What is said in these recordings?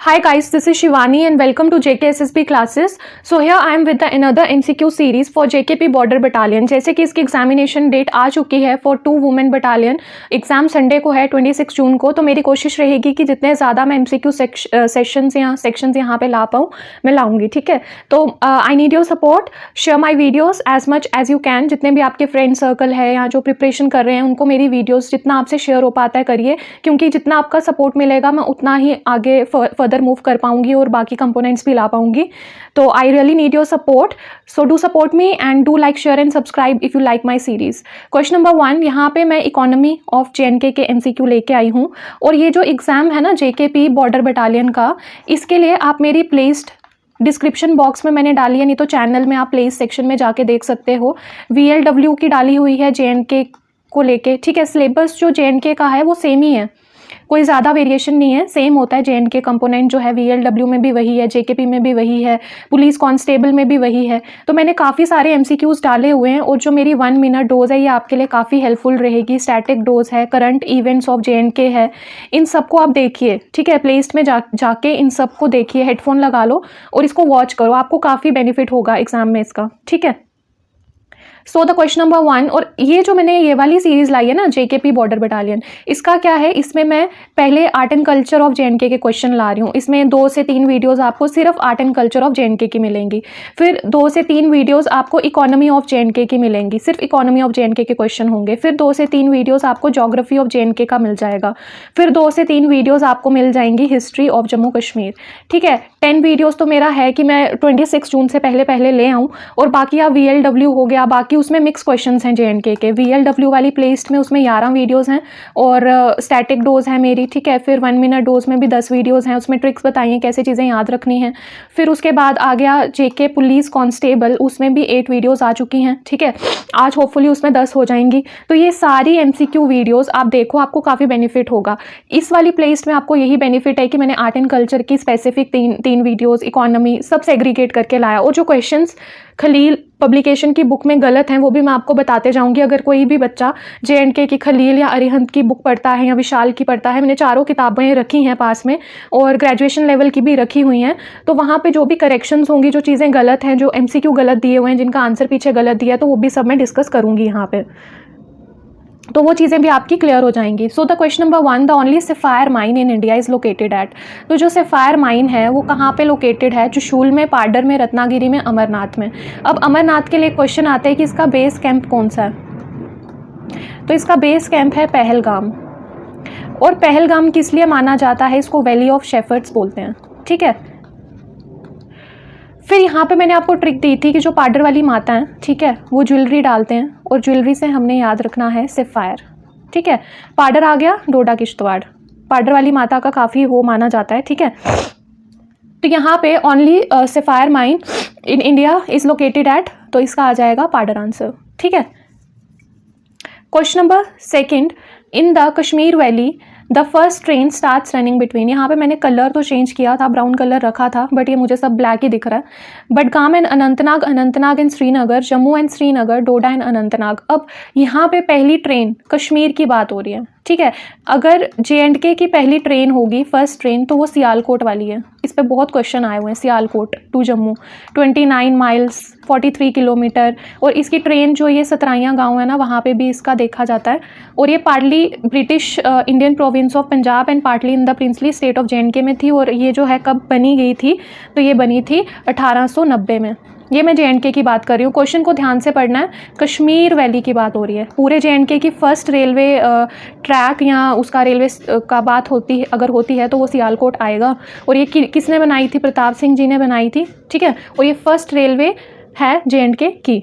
Hi guys, this is Shivani and welcome to JKSSB classes. So here I am with the another MCQ series for JKP Border Battalion. जैसे कि इसकी examination date आ चुकी है for 2 women battalion. Exam Sunday को है 26 जून को. तो मेरी कोशिश रहेगी कि जितने ज़्यादा मैं MCQ सेक्शंस यहाँ पे ला पाऊँ मैं लाऊंगी. ठीक है, तो I need your support. Share my videos as much as you can. जितने भी आपके फ्रेंड सर्कल है या जो प्रिपरेशन कर रहे हैं उनको मेरी वीडियोज़ जितना आपसे शेयर हो पाता है करिए, क्योंकि जितना आपका सपोर्ट मिलेगा मैं उतना ही आगे फर्दर मूव कर पाऊंगी और बाकी कंपोनेंट्स भी ला पाऊंगी. तो I really need your support, so do support me and do like share and subscribe if you like my series. Question number 1, यहाँ पे मैं इकोनॉमी ऑफ JNK के MCQ लेके आई हूँ. और ये जो एग्जाम है ना JKP बॉर्डर बटालियन का, इसके लिए आप मेरी प्लेलिस्ट डिस्क्रिप्शन बॉक्स में मैंने डाली है, नहीं तो चैनल में आप प्लेलिस्ट सेक्शन में जाके देख सकते हो. VLW की डाली हुई है JNK को लेके. ठीक है, सिलेबस जो JNK का है वो सेम ही है, कोई ज़्यादा वेरिएशन नहीं है, सेम होता है. JNK कंपोनेंट जो है VLW में भी वही है, JKP में भी वही है, पुलिस कांस्टेबल में भी वही है. तो मैंने काफ़ी सारे MCQs डाले हुए हैं और जो मेरी 1 मिनट डोज है ये आपके लिए काफ़ी हेल्पफुल रहेगी. स्टैटिक डोज है, करंट इवेंट्स ऑफ JNK है, इन सबको आप देखिए. ठीक है, प्लेलिस्ट में जाके इन सबको देखिए, हेडफोन लगा लो और इसको वॉच करो, आपको काफ़ी बेनिफिट होगा एग्जाम में इसका. ठीक है, सो द क्वेश्चन नंबर 1. और ये जो मैंने ये वाली सीरीज लाई है ना JKP बॉर्डर बटालियन, इसका क्या है, इसमें मैं पहले art and culture of JNK के क्वेश्चन ला रही हूँ. इसमें 2 से 3 वीडियोस आपको सिर्फ art and culture of JNK की मिलेंगी. फिर 2 से 3 वीडियोस आपको इकोनॉमी ऑफ JNK की मिलेंगी, सिर्फ इकोनॉमी ऑफ JNK के क्वेश्चन होंगे. फिर 2 से 3 वीडियोस आपको ज्योग्राफी ऑफ JNK का मिल जाएगा. फिर 2 से 3 वीडियोस आपको मिल जाएंगी हिस्ट्री ऑफ जम्मू कश्मीर. ठीक है, 10 वीडियोस तो मेरा है कि मैं 26 जून से पहले ले आऊँ. और बाकी आप VLW हो गया, बाकी उसमें मिक्स क्वेश्चंस हैं JNK के. VLW वाली प्लेलिस्ट में उसमें 11 वीडियोस हैं और स्टैटिक डोज है मेरी. ठीक है, फिर 1 मिनट डोज में भी 10 वीडियोस हैं, उसमें ट्रिक्स बताइए कैसे चीज़ें याद रखनी हैं. फिर उसके बाद आ गया JK पुलिस कांस्टेबल, उसमें भी 8 वीडियोस आ चुकी हैं. ठीक है, आज होपफुली उसमें 10 हो जाएंगी. तो ये सारी MCQ वीडियोस आप देखो, आपको काफ़ी बेनिफिट होगा. इस वाली प्लेलिस्ट में आपको यही बेनिफिट है कि मैंने आर्ट एंड कल्चर की स्पेसिफिक तीन वीडियोस, इकोनॉमी, सब सेग्रीगेट करके लाया. और जो क्वेश्चंस खलील पब्लिकेशन की बुक में गलत हैं वो भी मैं आपको बताते जाऊंगी. अगर कोई भी बच्चा JNK की खलील या अरिहंत की बुक पढ़ता है या विशाल की पढ़ता है, मैंने चारों किताबें रखी हैं पास में और ग्रेजुएशन लेवल की भी रखी हुई हैं. तो वहाँ पे जो भी करेक्शंस होंगी, जो चीज़ें गलत हैं, जो MCQ गलत दिए हुए हैं, जिनका आंसर पीछे गलत दिया है, तो वो भी सब मैं डिस्कस करूँगी यहाँ पर. तो वो चीज़ें भी आपकी क्लियर हो जाएंगी. So the question number 1, the only sapphire mine in India is located at. तो जो सफ़ायर माइन है वो कहाँ पे लोकेटेड है? चुशूल में, पाडर में, रत्नागिरी में, अमरनाथ में. अब अमरनाथ के लिए क्वेश्चन आता है कि इसका बेस कैंप कौन सा है. तो इसका बेस कैंप है पहलगाम. और पहलगाम किस लिए माना जाता है? इसको वैली ऑफ शेफर्ड्स बोलते हैं. ठीक है, फिर यहाँ पे मैंने आपको ट्रिक दी थी कि जो पाडर वाली माता हैं, ठीक है, वो ज्वेलरी डालते हैं और ज्वेलरी से हमने याद रखना है सफ़ायर. ठीक है, पाडर आ गया, डोडा किश्तवाड़, पाडर वाली माता का काफ़ी वो माना जाता है. ठीक है, तो यहाँ पे only sapphire mine in India is located at, तो इसका आ जाएगा पाडर आंसर. ठीक है, question number 2, in the Kashmir valley the first train starts running between. यहाँ पे मैंने कलर तो चेंज किया था, ब्राउन कलर रखा था, बट ये मुझे सब ब्लैक ही दिख रहा है. Budgam and Anantnag, Anantnag and Srinagar, Jammu and Srinagar, Doda and Anantnag. अब यहाँ पे पहली ट्रेन कश्मीर की बात हो रही है. ठीक है, अगर JNK की पहली ट्रेन होगी, फर्स्ट ट्रेन, तो वो सियालकोट वाली है. इस पर बहुत क्वेश्चन आए हुए हैं. Sialkot to Jammu 29 miles 43 kilometer. और इसकी ट्रेन जो ये सतराइयाँ गांव है ना, वहाँ पे भी इसका देखा जाता है. और ये partly British Indian province of Punjab and partly in the princely state of JNK में थी. और ये जो है कब बनी गई थी? तो ये बनी थी 1890 में. ये मैं JNK की बात कर रही हूँ. क्वेश्चन को ध्यान से पढ़ना है, कश्मीर वैली की बात हो रही है. पूरे JNK की फर्स्ट रेलवे ट्रैक या उसका रेलवे का बात होती है, अगर होती है तो वो सियालकोट आएगा. और ये किसने बनाई थी? प्रताप सिंह जी ने बनाई थी. ठीक है, और ये फर्स्ट रेलवे है JNK की.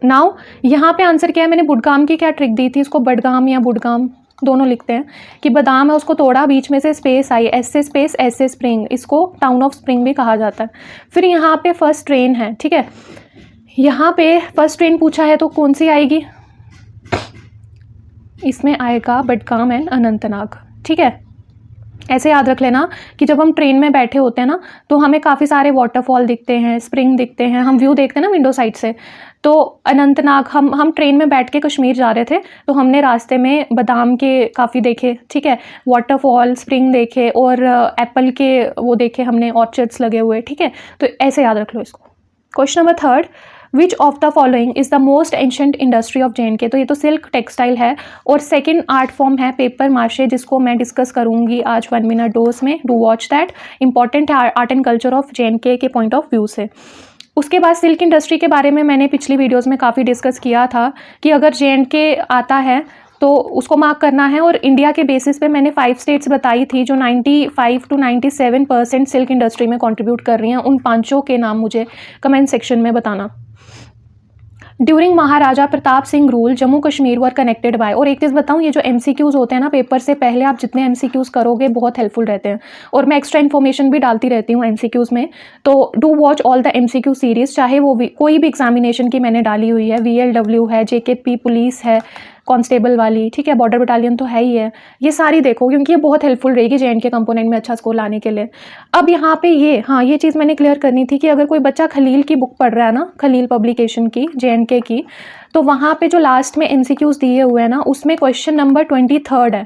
नाउ यहाँ पे आंसर क्या है? मैंने बुडगाम की क्या ट्रिक दी थी, इसको बडगाम या बुडगाम दोनों लिखते हैं, कि बादाम है उसको तोड़ा, बीच में से स्पेस आई, एस से स्पेस, एस से स्प्रिंग, इसको टाउन ऑफ स्प्रिंग भी कहा जाता है. फिर यहाँ पे फर्स्ट ट्रेन है. ठीक है, यहाँ पे फर्स्ट ट्रेन पूछा है तो कौन सी आएगी? इसमें आएगा बडगाम एंड अनंतनाग. ठीक है, ऐसे याद रख लेना कि जब हम ट्रेन में बैठे होते हैं ना, तो हमें काफ़ी सारे वाटरफॉल दिखते हैं, स्प्रिंग दिखते हैं, हम व्यू देखते हैं ना विंडो साइड से, तो अनंतनाग हम ट्रेन में बैठ के कश्मीर जा रहे थे, तो हमने रास्ते में बादाम के काफ़ी देखे, ठीक है, वाटरफॉल स्प्रिंग देखे और एप्पल के वो देखे हमने, ऑर्चर्ड्स लगे हुए, ठीक है। तो ऐसे याद रख लो इसको। Question number 3, which of the following is the most ancient industry of JNK। तो ये तो सिल्क टेक्सटाइल है, और सेकंड आर्ट फॉर्म है पेपर मार्शे, जिसको मैं डिस्कस करूंगी आज 1 मिनट डोज में। डू वॉच दैट, इंपॉर्टेंट है art and culture of JNK के पॉइंट ऑफ व्यू से। उसके बाद सिल्क इंडस्ट्री के बारे में मैंने पिछली वीडियोस में काफ़ी डिस्कस किया था कि अगर JNK आता है तो उसको मार्क करना है, और इंडिया के बेसिस पे मैंने 5 स्टेट्स बताई थी जो 95 to 97% सिल्क इंडस्ट्री में कंट्रीब्यूट कर रही हैं। उन 5 के नाम मुझे कमेंट सेक्शन में बताना। During Maharaja Pratap Singh rule Jammu Kashmir were connected by. और एक चीज़ बताऊं, ये जो MCQs होते हैं ना पेपर से पहले, आप जितने MCQs करोगे बहुत हेल्पफुल रहते हैं, और मैं एक्स्ट्रा इन्फॉर्मेशन भी डालती रहती हूँ MCQs में। तो do watch all the MCQ series, चाहे वो कोई भी एग्जामिनेशन की मैंने डाली हुई है, VLW है, JKP पुलिस है, कांस्टेबल वाली, ठीक है, बॉर्डर बटालियन तो है ही है, ये सारी देखो क्योंकि ये बहुत हेल्पफुल रहेगी JNK कंपोनेंट में अच्छा स्कोर लाने के लिए। अब यहाँ पे ये चीज़ मैंने क्लियर करनी थी कि अगर कोई बच्चा खलील की बुक पढ़ रहा है ना, खलील पब्लिकेशन की JNK की, तो वहाँ पे जो लास्ट में MCQs दिए हुए हैं ना, उसमें क्वेश्चन नंबर 23 है,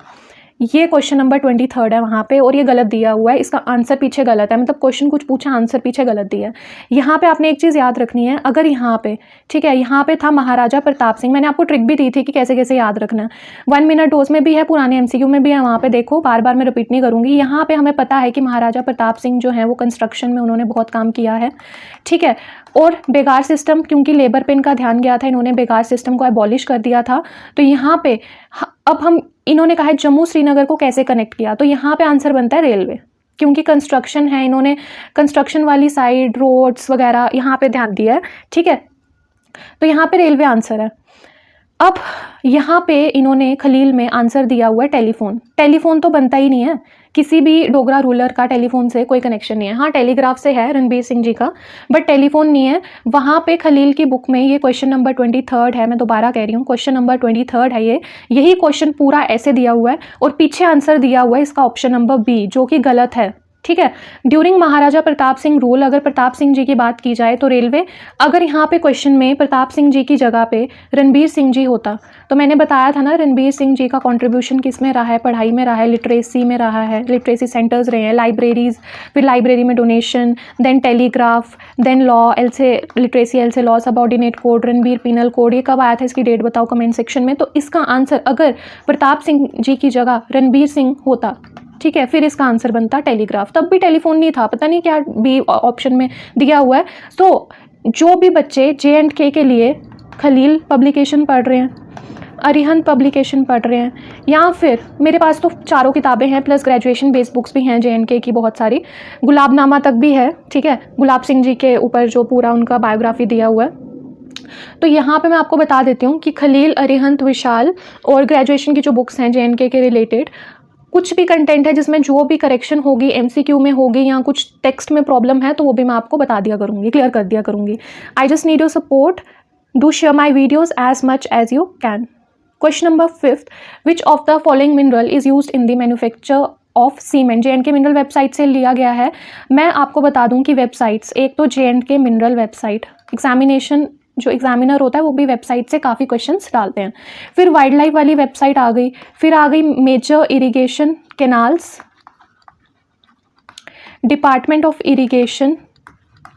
ये क्वेश्चन नंबर 23 है वहाँ पे, और ये गलत दिया हुआ है, इसका आंसर पीछे गलत है, मतलब क्वेश्चन कुछ पूछा, आंसर पीछे गलत दिया है। यहाँ पे आपने एक चीज़ याद रखनी है, अगर यहाँ पे, ठीक है, यहाँ पे था महाराजा प्रताप सिंह, मैंने आपको ट्रिक भी दी थी कि कैसे कैसे याद रखना है। 1 मिनट डोज में भी है, पुराने MCQ में भी है, वहाँ पे देखो, बार बार मैं रिपीट नहीं करूँगी। यहाँ पे हमें पता है कि महाराजा प्रताप सिंह जो है वो कंस्ट्रक्शन में उन्होंने बहुत काम किया है, ठीक है, और बेगार सिस्टम, क्योंकि लेबर पे इनका ध्यान गया था, इन्होंने बेगार सिस्टम को एबॉलिश कर दिया था। तो यहाँ पे अब इन्होंने कहा है जम्मू श्रीनगर को कैसे कनेक्ट किया, तो यहाँ पे आंसर बनता है रेलवे, क्योंकि कंस्ट्रक्शन है, इन्होंने कंस्ट्रक्शन वाली साइड, रोड्स वगैरह यहाँ पे ध्यान दिया है, ठीक है, तो यहाँ पे रेलवे आंसर है। अब यहाँ पे इन्होंने खलील में आंसर दिया हुआ है टेलीफोन। टेलीफोन तो बनता ही नहीं है, किसी भी डोगरा रूलर का टेलीफोन से कोई कनेक्शन नहीं है। हाँ, टेलीग्राफ से है रणबीर सिंह जी का, बट टेलीफोन नहीं है। वहाँ पे खलील की बुक में ये क्वेश्चन नंबर 23 है, मैं दोबारा कह रही हूँ, क्वेश्चन नंबर 23 है ये, यही क्वेश्चन पूरा ऐसे दिया हुआ है, और पीछे आंसर दिया हुआ है इसका ऑप्शन नंबर B, जो कि गलत है, ठीक है। ड्यूरिंग महाराजा प्रताप सिंह रूल, अगर प्रताप सिंह जी की बात की जाए तो रेलवे। अगर यहाँ पे क्वेश्चन में प्रताप सिंह जी की जगह पे रणबीर सिंह जी होता, तो मैंने बताया था ना रणबीर सिंह जी का कंट्रीब्यूशन किस में रहा है, पढ़ाई में रहा है, लिटरेसी में रहा है, लिटरेसी सेंटर्स रहे हैं, लाइब्रेरीज, फिर लाइब्रेरी में donation, then telegraph, then law, L से लिटरेसी, एल से law, subordinate code, Ranbir penal code. ये कब आया था, इसकी डेट बताओ कमेंट सेक्शन में। तो इसका आंसर अगर प्रताप सिंह जी की जगह रणबीर सिंह होता, ठीक है, फिर इसका आंसर बनता टेलीग्राफ। तब भी टेलीफोन नहीं था, पता नहीं क्या बी ऑप्शन में दिया हुआ है। तो जो भी बच्चे J&K के लिए खलील पब्लिकेशन पढ़ रहे हैं, अरिहंत पब्लिकेशन पढ़ रहे हैं, या फिर मेरे पास तो चारों किताबें हैं प्लस ग्रेजुएशन बेस्ड बुक्स भी हैं J&K की बहुत सारी, गुलाबनामा तक भी है, ठीक है, गुलाब सिंह जी के ऊपर जो पूरा उनका बायोग्राफी दिया हुआ है। तो यहाँ पे मैं आपको बता देती हूँ कि खलील, अरिहंत, विशाल और ग्रेजुएशन की जो बुक्स हैं J&K के रिलेटेड, कुछ भी कंटेंट है जिसमें जो भी करेक्शन होगी MCQ में होगी या कुछ टेक्स्ट में प्रॉब्लम है, तो वो भी मैं आपको बता दिया करूँगी, क्लियर कर दिया करूँगी। I just need your support, do share my videos as much as you can. Question number 5, which of the following mineral is use in the manufacture of cement. J&K mineral website से लिया गया है। मैं आपको बता दूं कि websites, एक तो J&K मिनरल वेबसाइट, एग्जामिनेशन जो एग्जामिनर होता है वो भी वेबसाइट से काफ़ी क्वेश्चंस डालते हैं। फिर वाइल्ड लाइफ वाली वेबसाइट आ गई, फिर आ गई major irrigation canals, department of irrigation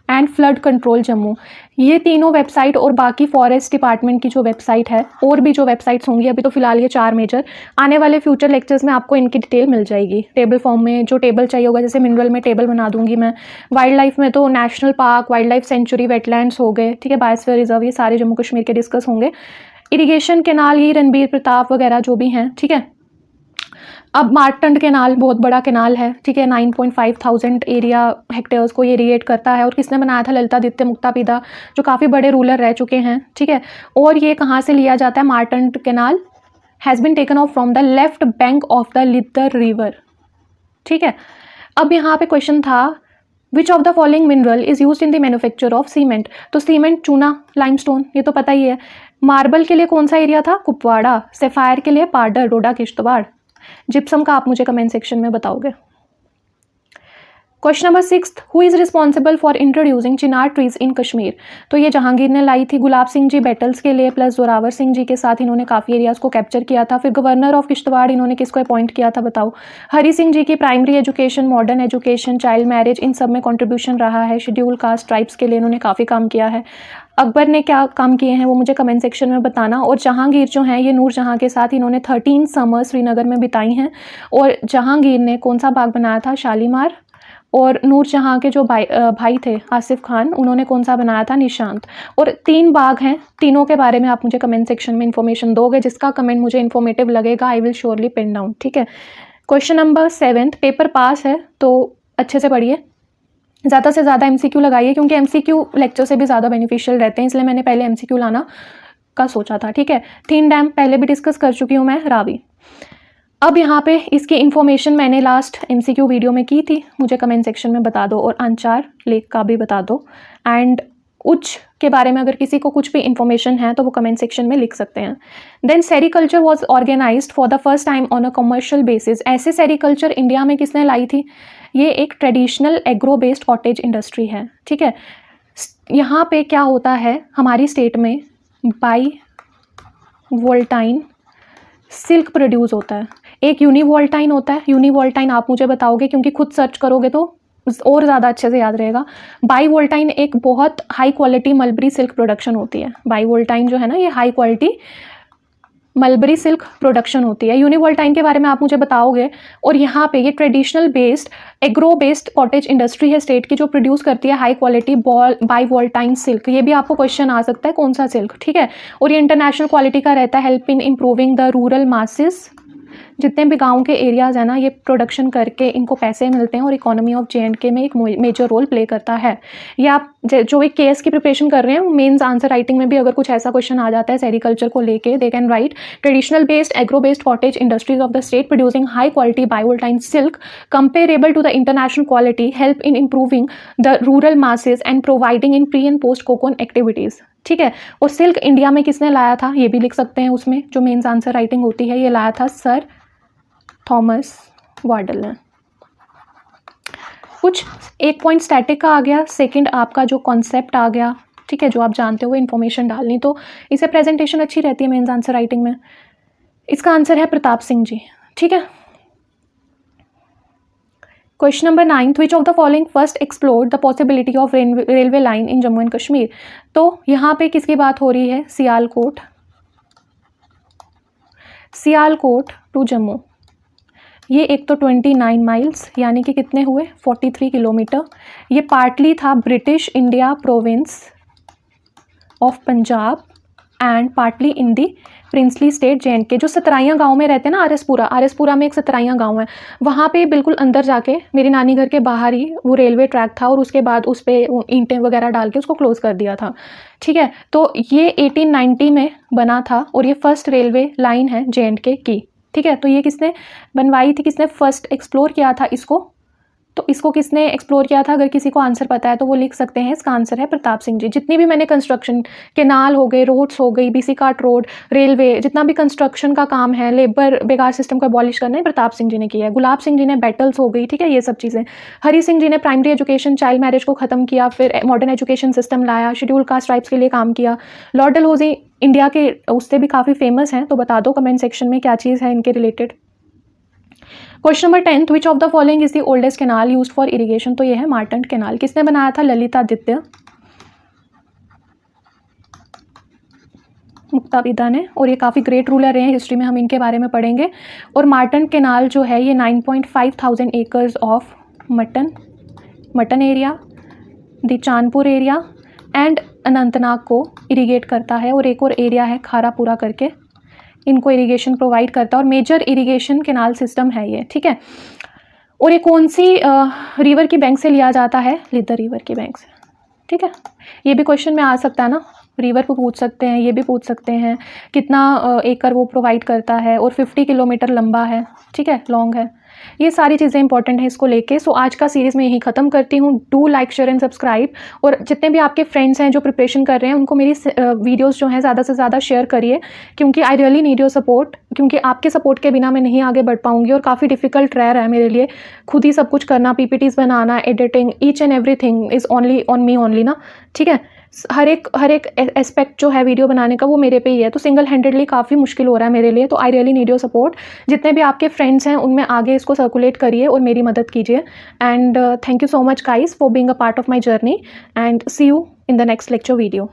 and flood control Jammu, ये तीनों वेबसाइट, और बाकी फॉरेस्ट डिपार्टमेंट की जो वेबसाइट है, और भी जो वेबसाइट्स होंगी, अभी तो फिलहाल ये 4 मेजर, आने वाले फ्यूचर लेक्चर्स में आपको इनकी डिटेल मिल जाएगी टेबल फॉर्म में। जो टेबल चाहिए होगा, जैसे मिनरल में टेबल बना दूंगी मैं, वाइल्ड लाइफ में तो national park, wild life sanctuary, wetlands हो गए, ठीक है, बायोस्फीयर रिजर्व, ये सारे जम्मू कश्मीर के डिस्कस होंगे। इरीगेशन केनाल ही रणबीर प्रताप वगैरह जो भी हैं, ठीक है। अब मार्कटंड केनाल बहुत बड़ा केनाल है, ठीक है, 9,500 एरिया हेक्टेयर्स को ये इरीगेट करता है, और किसने बनाया था, ललितादित्य मुक्तापिदा, जो काफ़ी बड़े रूलर रह चुके हैं, ठीक है। और ये कहाँ से लिया जाता है, Martand canal has been taken off from the left bank of the Lidder river, ठीक है। अब यहाँ पे क्वेश्चन था, which of the following mineral is use in the manufacture of cement. तो सीमेंट, चूना, लाइमस्टोन, ये तो पता ही है। मार्बल के लिए कौन सा एरिया था, कुपवाड़ा। सेफायर के लिए पाडर, डोडा, किश्तवाड़। जिप्सम का आप मुझे कमेंट सेक्शन में बताओगे। Question number 6, who is responsible for introducing Chinar trees in Kashmir? तो ये जहांगीर ने लाई थी। गुलाब सिंह जी बैटल्स के लिए प्लस जोरावर सिंह जी के साथ इन्होंने काफ़ी एरियाज़ को कैप्चर किया था। फिर गवर्नर ऑफ किश्तवाड़ इन्होंने किसको अपॉइंट किया था बताओ? हरी सिंह जी की primary education, modern education, child marriage, इन सब में कॉन्ट्रीब्यूशन रहा है। शेड्यूल कास्ट ट्राइब्स के लिए इन्होंने काफ़ी काम किया है। अकबर ने क्या काम किए हैं वो मुझे कमेंट सेक्शन में बताना। और जहांगीर जो हैं ये नूरजहां के साथ इन्होंने 13 समर्स श्रीनगर में बिताई हैं। और जहांगीर ने कौन सा बाग बनाया था? शालीमार। और नूरजहां के जो भाई थे आसिफ खान, उन्होंने कौन सा बनाया था? निशांत। और 3 बाग हैं, तीनों के बारे में आप मुझे कमेंट सेक्शन में इन्फॉर्मेशन दोगे। जिसका कमेंट मुझे इन्फॉर्मेटिव लगेगा I will surely pin down, ठीक है। क्वेश्चन नंबर 7, पेपर पास है तो अच्छे से पढ़िए, ज़्यादा से ज़्यादा MCQ लगाइए क्योंकि MCQ लेक्चर से भी ज़्यादा बेनिफिशियल रहते हैं, इसलिए मैंने पहले MCQ लाना का सोचा था, ठीक है। 3 डैम पहले भी डिस्कस कर चुकी हूँ मैं, रावी। अब यहाँ पे इसकी इन्फॉर्मेशन मैंने लास्ट MCQ वीडियो में की थी, मुझे कमेंट सेक्शन में बता दो। और अंचार लेक का भी बता दो। एंड उच्च के बारे में अगर किसी को कुछ भी इन्फॉर्मेशन है तो वो कमेंट सेक्शन में लिख सकते हैं। Then sericulture was organized for the first time on a commercial basis. ऐसे सेरिकल्चर इंडिया में किसने लाई थी? ये एक traditional agro based cottage industry है, ठीक है। यहाँ पे क्या होता है हमारी स्टेट में, बाई वोल्टाइन सिल्क प्रोड्यूस होता है। एक यूनिवोल्टाइन होता है, यूनिवोल्टाइन आप मुझे बताओगे क्योंकि खुद सर्च करोगे तो और ज़्यादा अच्छे से याद रहेगा। बाई वोल्टाइन एक बहुत high quality mulberry silk production होती है। बाई वोल्टाइन जो है ना ये high quality mulberry silk production होती है। यूनिवोल्टाइन के बारे में आप मुझे बताओगे। और यहाँ पे ये traditional based agro based cottage industry है स्टेट की जो प्रोड्यूस करती है हाई क्वालिटी बाई वोल्टाइन सिल्क। ये भी आपको क्वेश्चन आ सकता है कौन सा सिल्क, ठीक है। और ये इंटरनेशनल क्वालिटी का रहता है, help in improving the rural masses. जितने भी गांव के एरियाज़ हैं ना ये प्रोडक्शन करके इनको पैसे मिलते हैं और इकोनॉमी ऑफ JNK में एक मेजर रोल प्ले करता है। ये आप जो एक केस की प्रिपरेशन कर रहे हैं मेंस आंसर राइटिंग में भी अगर कुछ ऐसा क्वेश्चन आ जाता है सेरिकल्चर को लेके, they can write traditional based agro based cottage industries of the state producing high quality bivoltine silk comparable to the international quality, help in improving the rural masses and providing in pre and post cocoon activities, ठीक है। और silk India में किसने लाया था ये भी लिख सकते हैं उसमें जो मेंस आंसर राइटिंग होती है। ये लाया था सर थॉमस वार्डल ने। कुछ एक पॉइंट स्टैटिक का आ गया, सेकंड आपका जो कॉन्सेप्ट आ गया, ठीक है, जो आप जानते हो वो इन्फॉर्मेशन डालनी, तो इसे प्रेजेंटेशन अच्छी रहती है मेंस आंसर राइटिंग में। इसका आंसर है प्रताप सिंह जी, ठीक है। Question number 9, which of the following first explored the possibility of railway line in Jammu and Kashmir? तो यहाँ पे किसकी बात हो रही है? सियालकोट टू जम्मू। ये एक तो 29 माइल्स यानी कि कितने हुए? 43 किलोमीटर। ये पार्टली था British India province of Punjab and partly in the princely state JNK। जो सतराइयाँ गांव में रहते हैं ना, आरएसपुरा में एक सतराइयाँ गांव है, वहाँ पे बिल्कुल अंदर जाके मेरी नानी घर के बाहर ही वो रेलवे ट्रैक था और उसके बाद उस पर ईंटें वगैरह डाल के उसको क्लोज़ कर दिया था, ठीक है। तो ये 1890 में बना था और ये फर्स्ट रेलवे लाइन है JNK की, ठीक है। तो ये किसने बनवाई थी, किसने फर्स्ट एक्सप्लोर किया था इसको? तो इसको किसने एक्सप्लोर किया था? अगर किसी को आंसर पता है तो वो लिख सकते हैं। इसका आंसर है प्रताप सिंह जी। जितनी भी मैंने कंस्ट्रक्शन, केनाल हो गए, रोड्स हो गई, BC काट रोड, रेलवे, जितना भी कंस्ट्रक्शन का काम है, लेबर बेकार सिस्टम को अबॉलिश करना है, प्रताप सिंह जी ने किया है। गुलाब सिंह जी ने बैटल्स हो गई, ठीक है, ये सब चीज़ें। हरी सिंह जी ने प्राइमरी एजुकेशन, चाइल्ड मैरिज को ख़त्म किया, फिर मॉडर्न एजुकेशन सिस्टम लाया, शेड्यूल कास्ट ट्राइब्स के लिए काम किया। लॉर्ड डलहौजी इंडिया के उससे भी काफ़ी फेमस हैं, तो बता दो कमेंट सेक्शन में क्या चीज़ है इनके related. Question number 10, which of the following is the oldest canal used for irrigation? तो ये है मार्टंट कैनाल। किसने बनाया था? ललितादित्य मुक्तापिता ने। और ये काफ़ी ग्रेट रूलर रहे हैं, हिस्ट्री में हम इनके बारे में पढ़ेंगे। और मार्टंट कैनाल जो है ये 9,500 acres of mutton area, the Chandpur area and Anantnag को इरिगेट करता है। और एक और एरिया है खारापुरा करके, इनको इरिगेशन प्रोवाइड करता है और मेजर इरिगेशन कैनाल सिस्टम है ये, ठीक है। और ये कौन सी रिवर की बैंक से लिया जाता है? लिदर रिवर की बैंक से, ठीक है। ये भी क्वेश्चन में आ सकता है ना, रिवर को पूछ सकते हैं, ये भी पूछ सकते हैं कितना एकड़ वो प्रोवाइड करता है। और 50 किलोमीटर लंबा है, ठीक है, लॉन्ग है। ये सारी चीज़ें इंपॉर्टेंट हैं इसको लेके। सो आज का सीरीज़ मैं यहीं ख़त्म करती हूँ। Do like, share and subscribe. और जितने भी आपके फ्रेंड्स हैं जो प्रिपरेशन कर रहे हैं उनको मेरी वीडियोज़ जो हैं ज़्यादा से ज़्यादा शेयर करिए, क्योंकि I really need your support, क्योंकि आपके सपोर्ट के बिना मैं नहीं आगे बढ़ पाऊँगी और काफ़ी डिफ़िकल्ट रह रहा है मेरे लिए खुद ही सब कुछ करना, PPTs banana, editing, each and everything is only on me only ना, ठीक है। हर एक एस्पेक्ट जो है वीडियो बनाने का वो मेरे पे ही है, तो सिंगल हैंडेडली काफ़ी मुश्किल हो रहा है मेरे लिए। तो I really need your support. जितने भी आपके फ्रेंड्स हैं उनमें आगे इसको सर्कुलेट करिए और मेरी मदद कीजिए। And thank you so much guys for being a part of my journey, and see you in the next lecture video.